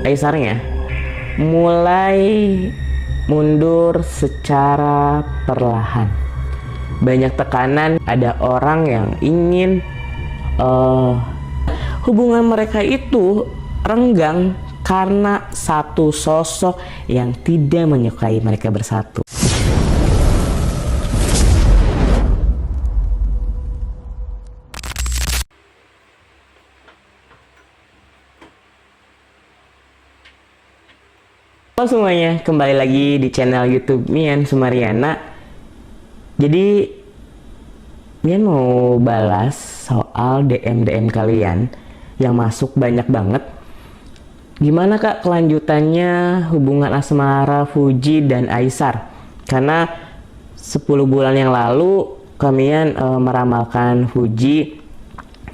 Kaisarnya mulai mundur secara perlahan. Banyak tekanan, ada orang yang ingin hubungan mereka itu renggang karena satu sosok yang tidak menyukai mereka bersatu. Halo semuanya, kembali lagi di channel YouTube Mian Sumariana. Jadi Mian mau balas soal DM kalian yang masuk banyak banget. Gimana kak kelanjutannya hubungan asmara Fuji dan Aisar? Karena 10 bulan yang lalu kalian meramalkan Fuji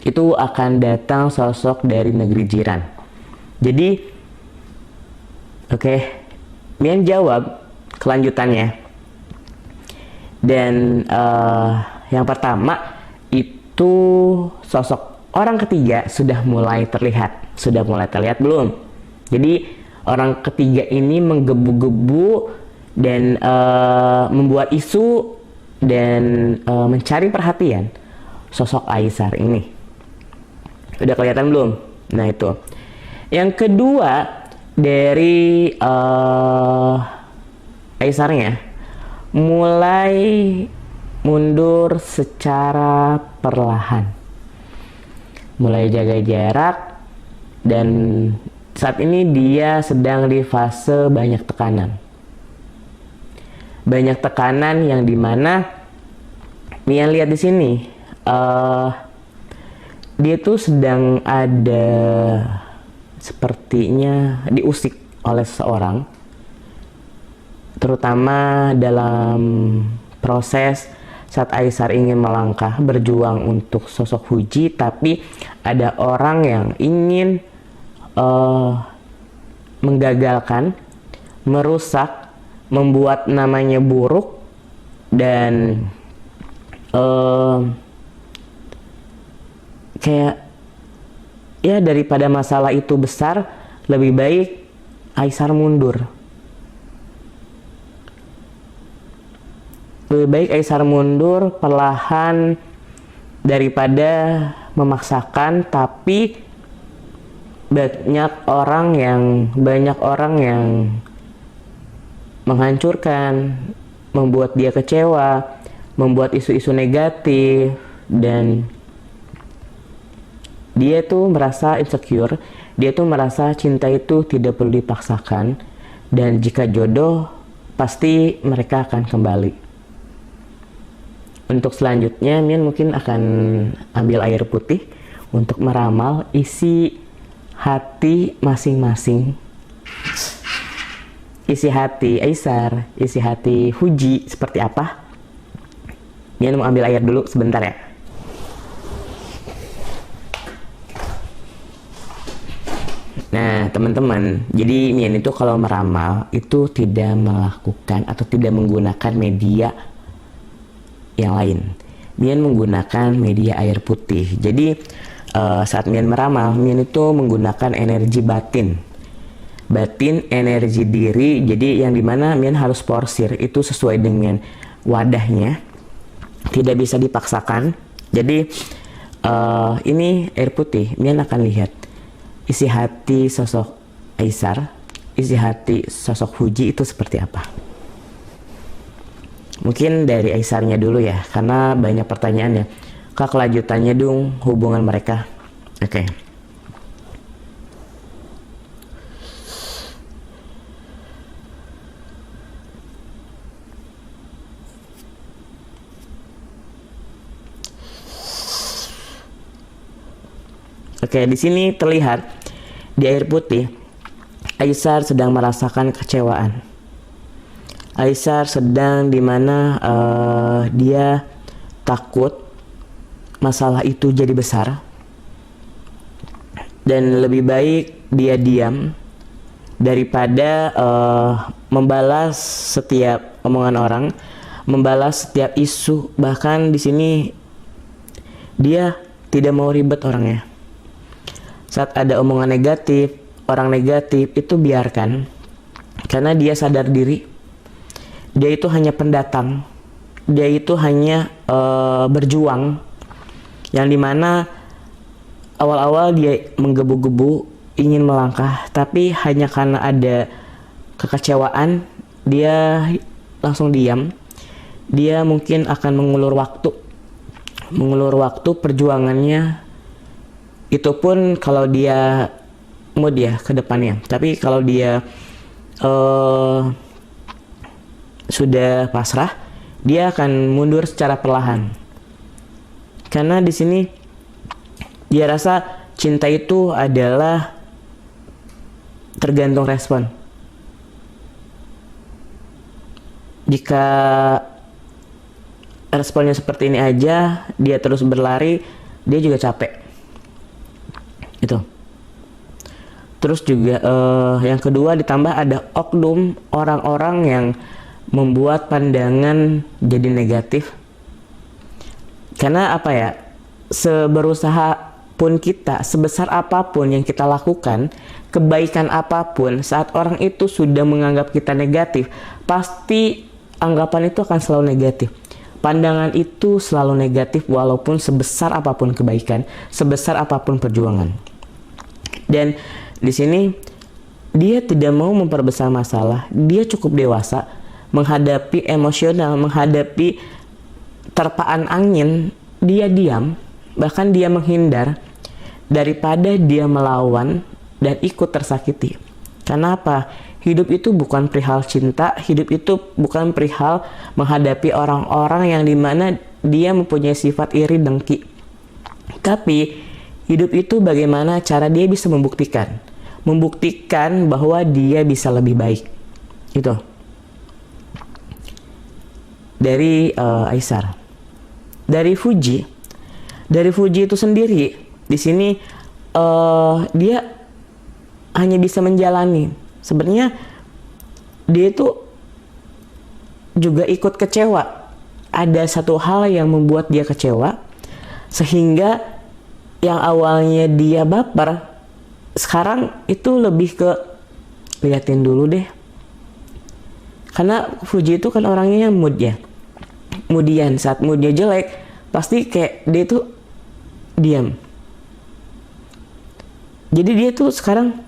itu akan datang sosok dari negeri jiran. Jadi oke, Mian jawab kelanjutannya. Dan yang pertama itu sosok orang ketiga sudah mulai terlihat. Sudah mulai terlihat belum? Jadi orang ketiga ini menggebu-gebu dan membuat isu dan mencari perhatian sosok Aisar ini. Udah kelihatan belum? Nah itu. Yang kedua dari Aisarnya mulai mundur secara perlahan, mulai jaga jarak, dan saat ini dia sedang di fase banyak tekanan yang dimana Mian lihat di sini dia tuh sedang ada sepertinya diusik oleh seseorang, terutama dalam proses saat Aisar ingin melangkah berjuang untuk sosok Fuji, tapi ada orang yang ingin menggagalkan, merusak, membuat namanya buruk, dan kayak ya daripada masalah itu besar, lebih baik Aisar mundur. Lebih baik Aisar mundur perlahan daripada memaksakan, tapi banyak orang yang menghancurkan, membuat dia kecewa, membuat isu-isu negatif, dan dia tuh merasa insecure, dia tuh merasa cinta itu tidak perlu dipaksakan, dan jika jodoh pasti mereka akan kembali. Untuk selanjutnya Mian mungkin akan ambil air putih untuk meramal isi hati masing-masing. Isi hati Aisar, isi hati Fuji seperti apa? Mian mau ambil air dulu sebentar ya. Nah teman-teman, jadi Mian itu kalau meramal itu tidak melakukan atau tidak menggunakan media yang lain. Mian menggunakan media air putih. Jadi saat Mian meramal, Mian itu menggunakan energi batin, energi diri. Jadi yang dimana Mian harus porsir itu sesuai dengan wadahnya, tidak bisa dipaksakan. Jadi ini air putih, Mian akan lihat isi hati sosok Aisar, isi hati sosok Fuji itu seperti apa. Mungkin dari Aisarnya dulu ya, karena banyak pertanyaannya. Kak, kelanjutannya dong hubungan mereka. Oke. Oke, di sini terlihat di air putih Aisar sedang merasakan kecewaan. Aisar sedang dimana dia takut masalah itu jadi besar, dan lebih baik dia diam daripada membalas setiap omongan orang, membalas setiap isu. Bahkan di sini dia tidak mau ribet orangnya. Saat ada omongan negatif, orang negatif itu biarkan, karena dia sadar diri. Dia itu hanya pendatang, dia itu hanya berjuang, yang dimana awal-awal dia menggebu-gebu ingin melangkah, tapi hanya karena ada kekecewaan dia langsung diam. Dia mungkin akan mengulur waktu perjuangannya, itu pun kalau dia mood ya ke depannya. Tapi kalau dia sudah pasrah, dia akan mundur secara perlahan. Karena di sini dia rasa cinta itu adalah tergantung respon. Jika responnya seperti ini aja, dia terus berlari, dia juga capek. Itu. Terus juga yang kedua, ditambah ada oknum orang-orang yang membuat pandangan jadi negatif. Karena apa ya, seberusaha pun kita, sebesar apapun yang kita lakukan, kebaikan apapun, saat orang itu sudah menganggap kita negatif, pasti anggapan itu akan selalu negatif. Pandangan itu selalu negatif walaupun sebesar apapun kebaikan, sebesar apapun perjuangan. Dan di sini dia tidak mau memperbesar masalah, dia cukup dewasa menghadapi emosional, menghadapi terpaan angin, dia diam, bahkan dia menghindar daripada dia melawan dan ikut tersakiti. Karena apa? Hidup itu bukan perihal cinta, hidup itu bukan perihal menghadapi orang-orang yang dimana dia mempunyai sifat iri dengki. Tapi hidup itu bagaimana cara dia bisa membuktikan bahwa dia bisa lebih baik. Itu dari Aisar. Dari Fuji itu sendiri di sini dia hanya bisa menjalani. Sebenarnya dia itu juga ikut kecewa. Ada satu hal yang membuat dia kecewa, sehingga yang awalnya dia baper, sekarang itu lebih ke liatin dulu deh. Karena Fuji itu kan orangnya mood ya. Kemudian saat moodnya jelek, pasti kayak dia itu diam. Jadi dia tuh sekarang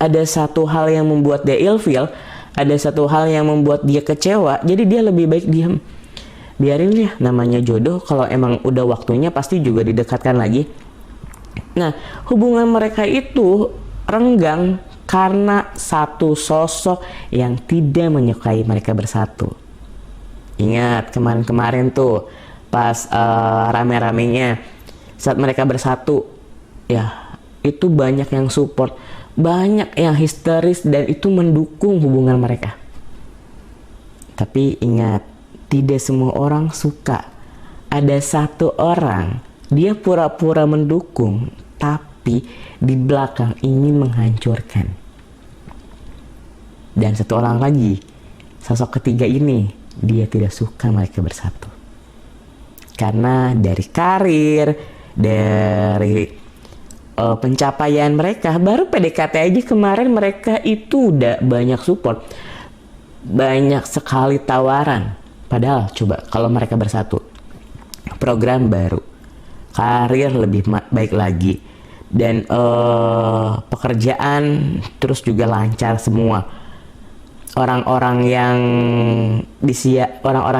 ada satu hal yang membuat dia ilfeel, ada satu hal yang membuat dia kecewa, jadi dia lebih baik diam. Biarin ya, namanya jodoh, kalau emang udah waktunya pasti juga didekatkan lagi. Nah, hubungan mereka itu renggang karena satu sosok yang tidak menyukai mereka bersatu. Ingat kemarin-kemarin tuh pas rame-ramenya saat mereka bersatu, ya itu banyak yang support, banyak yang histeris, dan itu mendukung hubungan mereka. Tapi ingat, tidak semua orang suka. Ada satu orang, dia pura-pura mendukung, tapi di belakang ingin menghancurkan. Dan satu orang lagi, sosok ketiga ini, dia tidak suka mereka bersatu. Karena dari karir, dari pencapaian mereka, baru PDKT aja kemarin mereka itu udah banyak support, banyak sekali tawaran. Padahal coba kalau mereka bersatu, program baru, karir lebih baik lagi, dan pekerjaan terus juga lancar semua. Orang-orang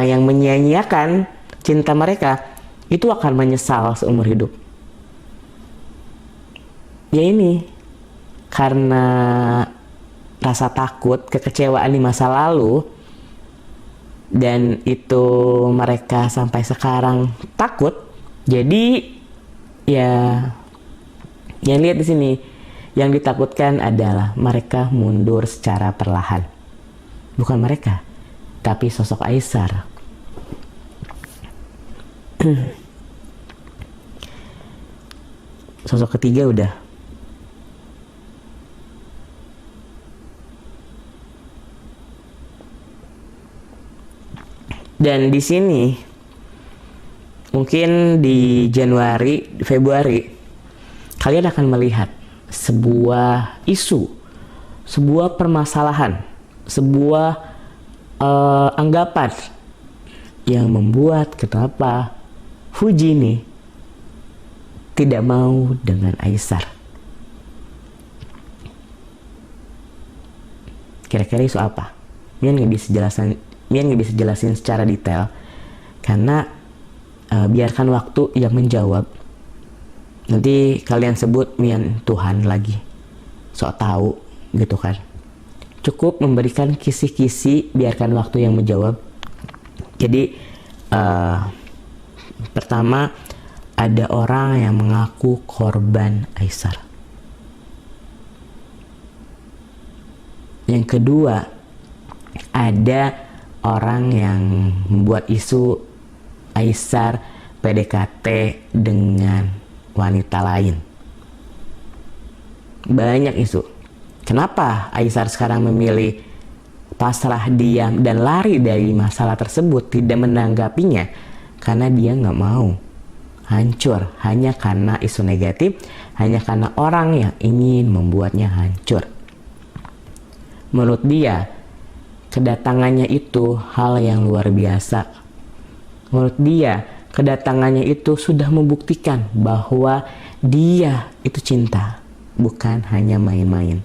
yang menyia-nyiakan cinta mereka itu akan menyesal seumur hidup. Ya ini karena rasa takut, kekecewaan di masa lalu, dan itu mereka sampai sekarang takut. Jadi ya, yang lihat di sini, yang ditakutkan adalah mereka mundur secara perlahan. Bukan mereka, tapi sosok Aisar. Sosok ketiga udah. Dan di sini mungkin di Januari, Februari, kalian akan melihat sebuah isu, sebuah permasalahan, sebuah anggapan yang membuat kenapa Fuji ini tidak mau dengan Aisar. Kira-kira isu apa? Mian nggak bisa jelasin secara detail karena biarkan waktu yang menjawab. Nanti kalian sebut Mian Tuhan lagi, sok tahu gitu kan. Cukup memberikan kisi-kisi, biarkan waktu yang menjawab. Jadi pertama, ada orang yang mengaku korban Aisar. Yang kedua, ada orang yang membuat isu Aisar PDKT dengan wanita lain. Banyak isu. Kenapa Aisar sekarang memilih pasrah, diam, dan lari dari masalah tersebut, tidak menanggapinya? Karena dia nggak mau hancur hanya karena isu negatif, hanya karena orang yang ingin membuatnya hancur. Menurut dia, kedatangannya itu hal yang luar biasa. Menurut dia, kedatangannya itu sudah membuktikan bahwa dia itu cinta, bukan hanya main-main.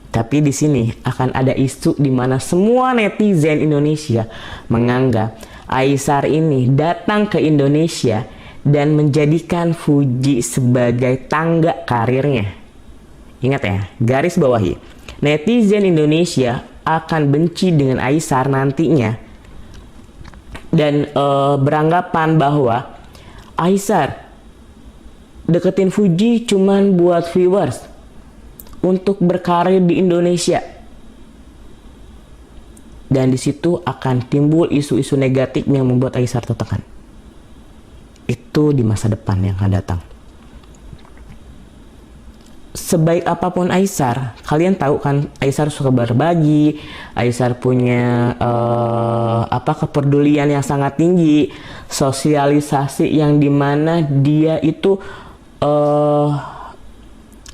Tapi di sini akan ada isu di mana semua netizen Indonesia menganggap Aisar ini datang ke Indonesia dan menjadikan Fuji sebagai tangga karirnya. Ingat ya, garis bawahi. Netizen Indonesia akan benci dengan Aisar nantinya dan beranggapan bahwa Aisar deketin Fuji cuman buat viewers, untuk berkarir di Indonesia. Dan di situ akan timbul isu-isu negatif yang membuat Aisar tertekan. Itu di masa depan yang akan datang. Sebaik apapun Aisar, kalian tahu kan Aisar suka berbagi, Aisar punya kepedulian yang sangat tinggi, sosialisasi yang dimana dia itu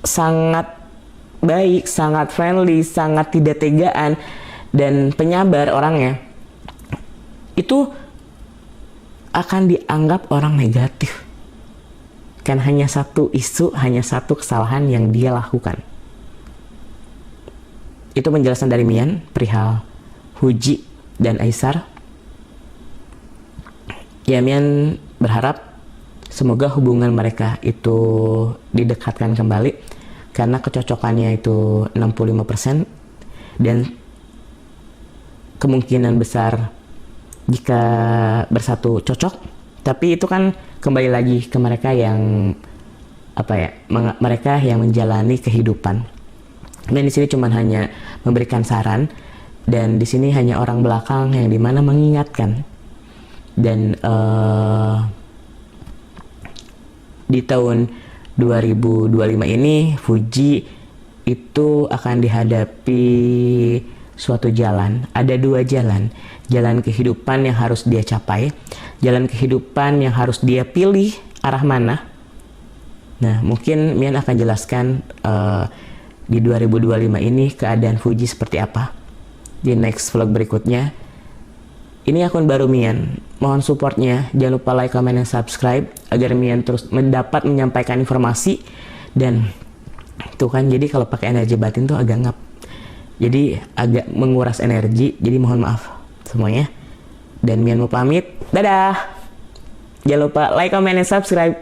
sangat baik, sangat friendly, sangat tidak tegaan, dan penyabar orangnya. Itu akan dianggap orang negatif. Kan hanya satu isu, hanya satu kesalahan yang dia lakukan. Itu penjelasan dari Mian perihal Fuji dan Aisar. Ya, Mian berharap semoga hubungan mereka itu didekatkan kembali, karena kecocokannya itu 65% dan kemungkinan besar jika bersatu cocok. Tapi itu kan kembali lagi ke mereka yang mereka yang menjalani kehidupan. Dan di sini cuma hanya memberikan saran, dan di sini hanya orang belakang yang dimana mengingatkan. Dan di tahun 2025 ini Fuji itu akan dihadapi suatu jalan. Ada dua jalan. Jalan kehidupan yang harus dia capai, jalan kehidupan yang harus dia pilih arah mana. Nah, mungkin Mian akan jelaskan di 2025 ini keadaan Fuji seperti apa di next vlog berikutnya. Ini akun baru Mian, mohon supportnya. Jangan lupa like, comment, dan subscribe agar Mian terus dapat menyampaikan informasi. Dan tuh kan, jadi kalau pakai energi batin tuh agak ngap, jadi agak menguras energi. Jadi mohon maaf semuanya. Dan Mian mau pamit, dadah. Jangan lupa like, comment, dan subscribe.